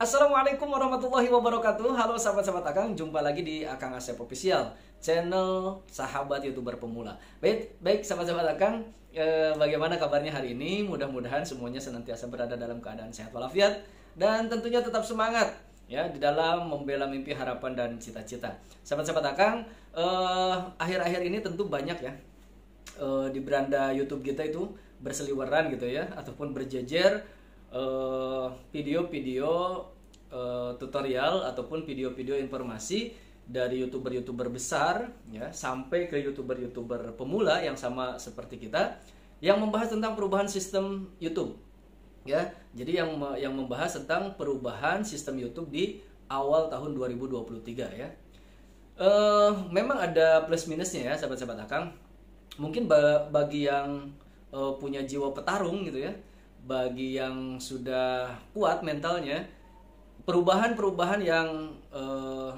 Assalamualaikum warahmatullahi wabarakatuh. Halo sahabat-sahabat Akang, jumpa lagi di Akang Asep Official, channel sahabat YouTuber pemula. Baik sahabat-sahabat Akang, bagaimana kabarnya hari ini? Mudah-mudahan semuanya senantiasa berada dalam keadaan sehat walafiat dan tentunya tetap semangat ya di dalam membela mimpi, harapan dan cita-cita. Sahabat-sahabat Akang, akhir-akhir ini tentu banyak ya di beranda YouTube kita itu berseliweran gitu ya, ataupun berjejer video-video tutorial ataupun video-video informasi dari youtuber-youtuber besar ya sampai ke youtuber-youtuber pemula yang sama seperti kita yang membahas tentang perubahan sistem YouTube ya. Jadi yang membahas tentang perubahan sistem YouTube di awal tahun 2023 ya. Memang ada plus minusnya ya sahabat-sahabat Akang. Mungkin bagi yang punya jiwa petarung gitu ya, bagi yang sudah kuat mentalnya, perubahan-perubahan yang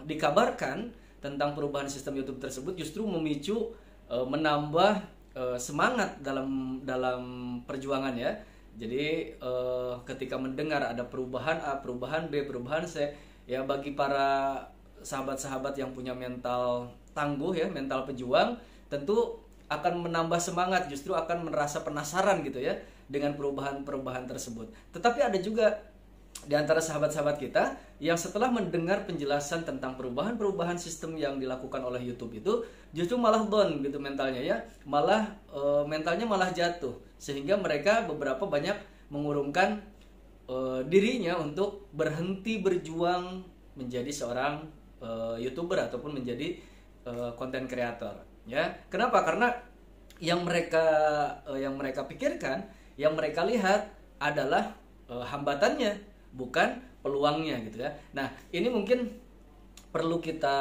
dikabarkan tentang perubahan sistem YouTube tersebut justru memicu menambah semangat dalam perjuangan ya. Jadi ketika mendengar ada perubahan A, perubahan B, perubahan C, ya bagi para sahabat-sahabat yang punya mental tangguh ya, mental pejuang, tentu akan menambah semangat, justru akan merasa penasaran gitu ya dengan perubahan-perubahan tersebut. Tetapi ada juga di antara sahabat-sahabat kita yang setelah mendengar penjelasan tentang perubahan-perubahan sistem yang dilakukan oleh YouTube itu justru malah down gitu mentalnya ya, malah mentalnya malah jatuh, sehingga mereka beberapa banyak mengurungkan dirinya untuk berhenti berjuang menjadi seorang YouTuber ataupun menjadi content creator ya. Kenapa? Karena yang mereka pikirkan, yang mereka lihat adalah hambatannya, bukan peluangnya gitu ya. Nah, ini mungkin perlu kita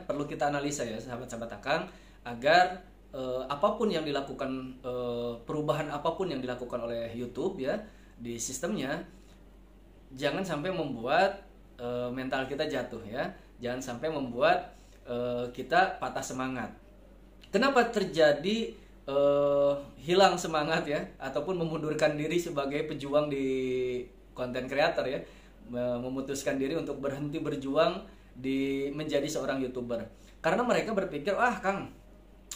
perlu kita analisa ya sahabat-sahabat Akang, agar apapun yang dilakukan, perubahan apapun yang dilakukan oleh YouTube ya di sistemnya, jangan sampai membuat mental kita jatuh ya. Jangan sampai membuat kita patah semangat. Kenapa terjadi hilang semangat ya, ataupun memundurkan diri sebagai pejuang di content creator ya, memutuskan diri untuk berhenti berjuang menjadi seorang YouTuber? Karena mereka berpikir, Kang,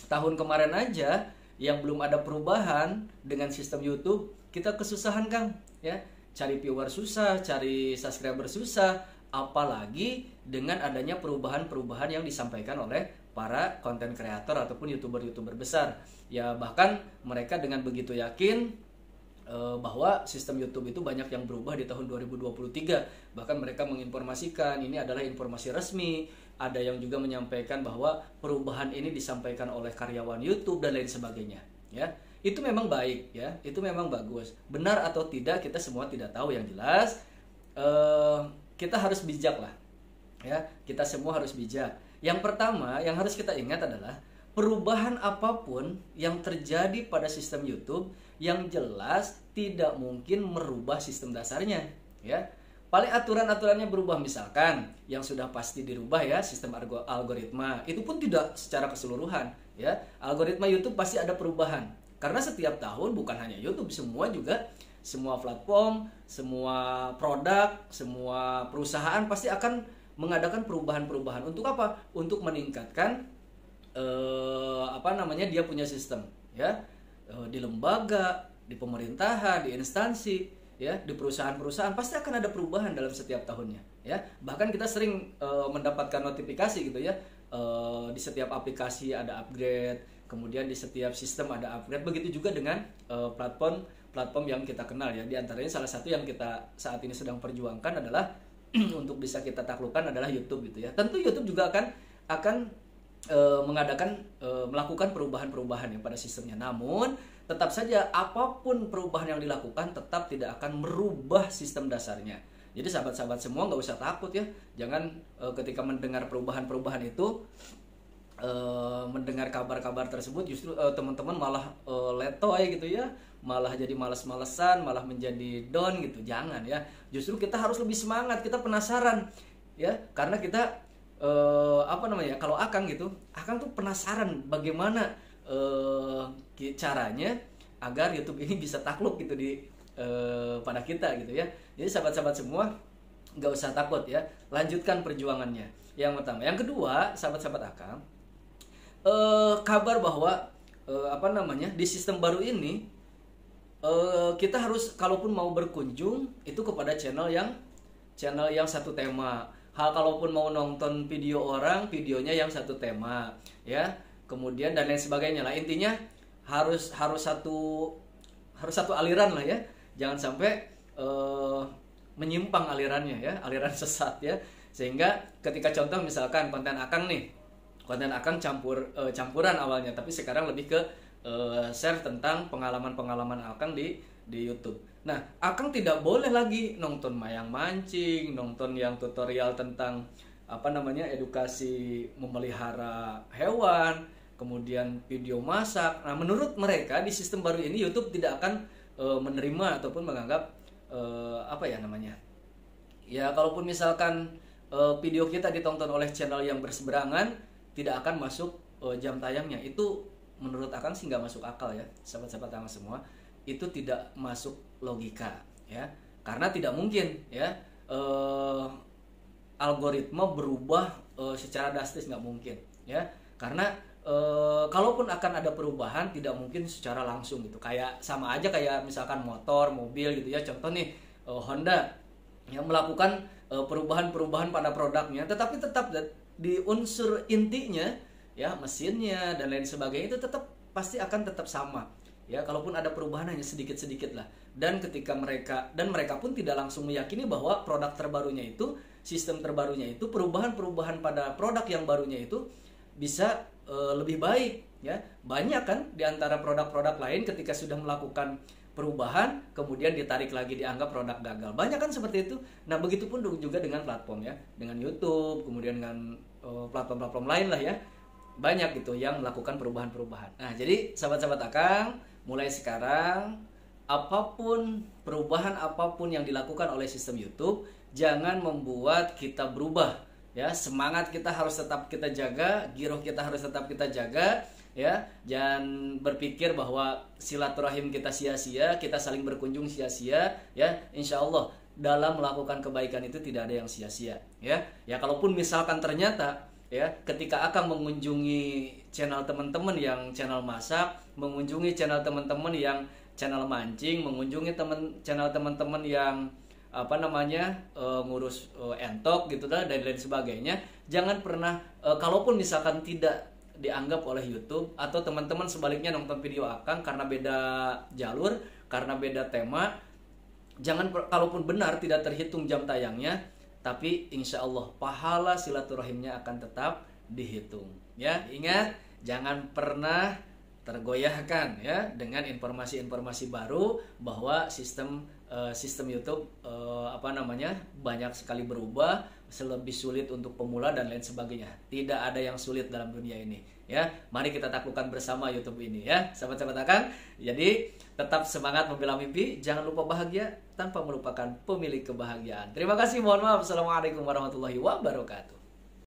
tahun kemarin aja yang belum ada perubahan dengan sistem YouTube, kita kesusahan Kang ya, cari viewer susah, cari subscriber susah, apalagi dengan adanya perubahan-perubahan yang disampaikan oleh para content creator ataupun youtuber-youtuber besar ya. Bahkan mereka dengan begitu yakin bahwa sistem YouTube itu banyak yang berubah di tahun 2023. Bahkan mereka menginformasikan ini adalah informasi resmi. Ada yang juga menyampaikan bahwa perubahan ini disampaikan oleh karyawan YouTube dan lain sebagainya ya. Itu memang baik ya, itu memang bagus. Benar atau tidak kita semua tidak tahu, yang jelas kita harus bijak lah ya, kita semua harus bijak. Yang pertama yang harus kita ingat adalah perubahan apapun yang terjadi pada sistem YouTube, yang jelas tidak mungkin merubah sistem dasarnya ya. Paling aturan-aturannya berubah, misalkan yang sudah pasti dirubah ya, sistem algoritma itu pun tidak secara keseluruhan ya. Algoritma YouTube pasti ada perubahan karena setiap tahun bukan hanya YouTube, semua platform, semua produk, semua perusahaan pasti akan mengadakan perubahan-perubahan. Untuk apa? Untuk meningkatkan dia punya sistem ya, di lembaga, di pemerintahan, di instansi ya, di perusahaan-perusahaan pasti akan ada perubahan dalam setiap tahunnya ya. Bahkan kita sering mendapatkan notifikasi gitu ya, di setiap aplikasi ada upgrade, kemudian di setiap sistem ada upgrade. Begitu juga dengan platform yang kita kenal ya. Di antaranya salah satu yang kita saat ini sedang perjuangkan adalah untuk bisa kita taklukkan adalah YouTube gitu ya. Tentu YouTube juga akan melakukan perubahan-perubahan ya pada sistemnya. Namun tetap saja apapun perubahan yang dilakukan tetap tidak akan merubah sistem dasarnya. Jadi sahabat-sahabat semua nggak usah takut ya. Jangan ketika mendengar perubahan-perubahan itu, mendengar kabar-kabar tersebut justru teman-teman malah letoy gitu ya, malah jadi malas-malesan, malah menjadi down gitu. Jangan ya. Justru kita harus lebih semangat, kita penasaran ya, karena kita kalau Akang gitu, Akang tuh penasaran bagaimana caranya agar YouTube ini bisa takluk gitu pada kita gitu ya. Jadi sahabat-sahabat semua nggak usah takut ya, lanjutkan perjuangannya. Yang pertama. Yang kedua, sahabat-sahabat Akang, kabar bahwa di sistem baru ini kita harus kalaupun mau berkunjung itu kepada channel yang satu tema. Kalaupun mau nonton video orang, videonya yang satu tema, ya. Kemudian dan lain sebagainya lah. Intinya harus satu aliran lah ya. Jangan sampai menyimpang alirannya ya, aliran sesat ya. Sehingga ketika contoh misalkan konten Akang campuran awalnya, tapi sekarang lebih ke share tentang pengalaman-pengalaman Akang di YouTube. Nah, Akang tidak boleh lagi nonton mayang mancing, nonton yang tutorial tentang edukasi memelihara hewan, kemudian video masak. Nah, menurut mereka di sistem baru ini YouTube tidak akan menerima ataupun menganggap ya kalaupun misalkan video kita ditonton oleh channel yang berseberangan, tidak akan masuk jam tayangnya. Itu menurut Akang sih nggak masuk akal ya, sahabat-sahabat Akang semua. Itu tidak masuk logika ya, karena tidak mungkin ya algoritma berubah secara drastis, nggak mungkin ya, karena kalaupun akan ada perubahan tidak mungkin secara langsung gitu. Kayak sama aja kayak misalkan motor, mobil gitu ya. Contoh nih Honda yang melakukan perubahan-perubahan pada produknya, tetapi tetap di unsur intinya ya, mesinnya dan lain sebagainya itu pasti akan tetap sama ya, kalaupun ada perubahan hanya sedikit-sedikit lah. Dan ketika mereka pun tidak langsung meyakini bahwa produk terbarunya itu, sistem terbarunya itu, perubahan-perubahan pada produk yang barunya itu bisa lebih baik ya. Banyak kan di antara produk-produk lain ketika sudah melakukan perubahan kemudian ditarik lagi, dianggap produk gagal. Banyak kan seperti itu. Nah, begitupun juga dengan platform ya, dengan YouTube, kemudian dengan platform-platform lain lah ya. Banyak gitu yang melakukan perubahan-perubahan. Nah, jadi sahabat-sahabat Akang, mulai sekarang perubahan apapun yang dilakukan oleh sistem YouTube jangan membuat kita berubah ya. Semangat kita harus tetap kita jaga, giroh kita harus tetap kita jaga ya. Jangan berpikir bahwa silaturahim kita sia-sia, kita saling berkunjung sia-sia ya. Insya Allah dalam melakukan kebaikan itu tidak ada yang sia-sia ya. Ya kalaupun misalkan ternyata ya ketika Akang mengunjungi channel teman-teman yang channel masak, mengunjungi channel teman-teman yang channel mancing, mengunjungi channel teman-teman yang ngurus entok gitu dan lain sebagainya, jangan pernah kalaupun misalkan tidak dianggap oleh YouTube atau teman-teman sebaliknya nonton video Akang karena beda jalur, karena beda tema, jangan kalaupun benar tidak terhitung jam tayangnya, tapi insya Allah pahala silaturahimnya akan tetap dihitung ya. Ingat, jangan pernah tergoyahkan ya dengan informasi-informasi baru bahwa sistem YouTube banyak sekali berubah, lebih sulit untuk pemula dan lain sebagainya. Tidak ada yang sulit dalam dunia ini ya. Mari kita taklukkan bersama YouTube ini ya, sahabat-sahabat Akang. Jadi tetap semangat membela mimpi, jangan lupa bahagia tanpa melupakan pemilik kebahagiaan. Terima kasih, mohon maaf. Assalamualaikum warahmatullahi wabarakatuh.